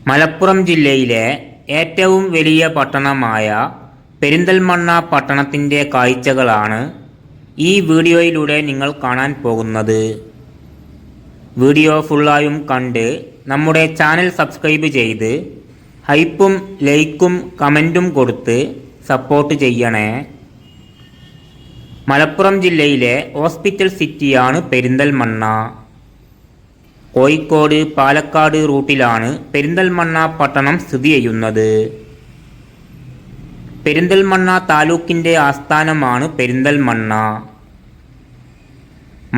മലപ്പുറം ജില്ലയിലെ ഏറ്റവും വലിയ പട്ടണമായ പെരിന്തൽമണ്ണ പട്ടണത്തിൻ്റെ കാഴ്ചകളാണ് ഈ വീഡിയോയിലൂടെ നിങ്ങൾ കാണാൻ പോകുന്നത്. വീഡിയോ ഫുള്ളായും കണ്ട് നമ്മുടെ ചാനൽ സബ്സ്ക്രൈബ് ചെയ്ത് ഹൈപ്പും ലൈക്കും കമൻറ്റും കൊടുത്ത് സപ്പോർട്ട് ചെയ്യണേ. മലപ്പുറം ജില്ലയിലെ ഹോസ്പിറ്റൽ സിറ്റിയാണ് പെരിന്തൽമണ്ണ. കോഴിക്കോട് പാലക്കാട് റൂട്ടിലാണ് പെരിന്തൽമണ്ണ പട്ടണം സ്ഥിതി ചെയ്യുന്നത്. പെരിന്തൽമണ്ണ താലൂക്കിൻ്റെ ആസ്ഥാനമാണ് പെരിന്തൽമണ്ണ.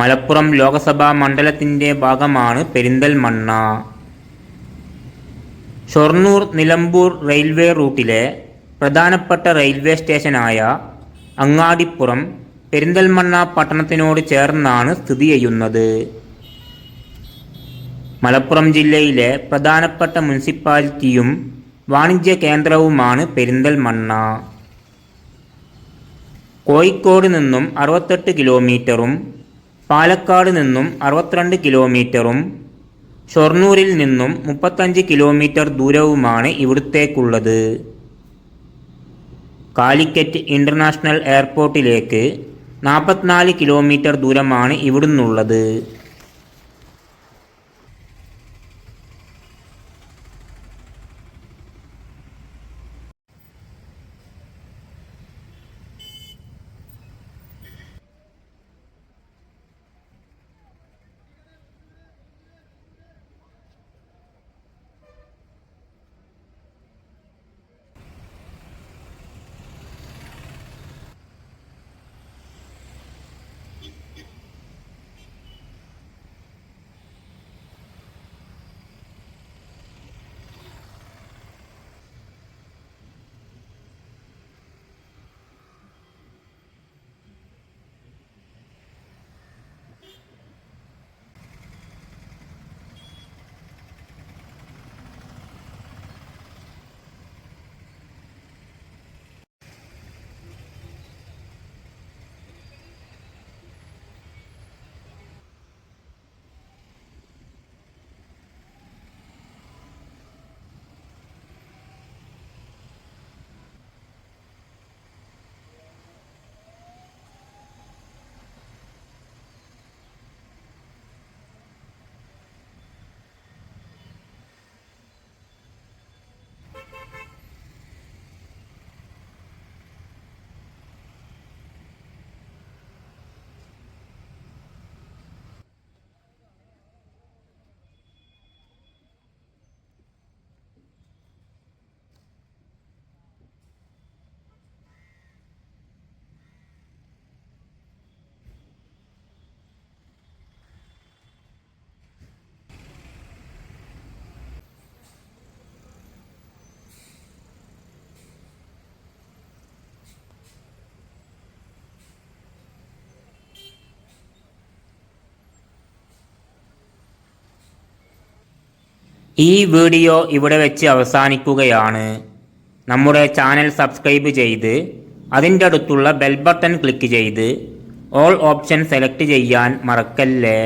മലപ്പുറം ലോകസഭാ മണ്ഡലത്തിൻ്റെ ഭാഗമാണ് പെരിന്തൽമണ്ണ. ഷൊർണൂർ നിലമ്പൂർ റെയിൽവേ റൂട്ടിലെ പ്രധാനപ്പെട്ട റെയിൽവേ സ്റ്റേഷനായ അങ്ങാടിപ്പുറം പെരിന്തൽമണ്ണ പട്ടണത്തിനോട് ചേർന്നാണ് സ്ഥിതി ചെയ്യുന്നത്. മലപ്പുറം ജില്ലയിലെ പ്രധാനപ്പെട്ട മുനിസിപ്പാലിറ്റിയും വാണിജ്യ കേന്ദ്രവുമാണ് പെരിന്തൽമണ്ണ. കോഴിക്കോട് നിന്നും 68 കിലോമീറ്ററും പാലക്കാട് നിന്നും 62 കിലോമീറ്ററും ഷൊർണൂരിൽ നിന്നും 35 കിലോമീറ്റർ ദൂരവുമാണ് ഇവിടത്തേക്കുള്ളത്. കാലിക്കറ്റ് ഇൻ്റർനാഷണൽ എയർപോർട്ടിലേക്ക് 44 കിലോമീറ്റർ ദൂരമാണ് ഇവിടുന്നുള്ളത്. ഈ വീഡിയോ ഇവിടെ വെച്ച് അവസാനിക്കുകയാണ്. നമ്മുടെ ചാനൽ സബ്സ്ക്രൈബ് ചെയ്ത് അതിൻ്റെ അടുത്തുള്ള ബെൽ ബട്ടൺ ക്ലിക്ക് ചെയ്ത് ഓൾ ഓപ്ഷൻ സെലക്ട് ചെയ്യാൻ മറക്കല്ലേ.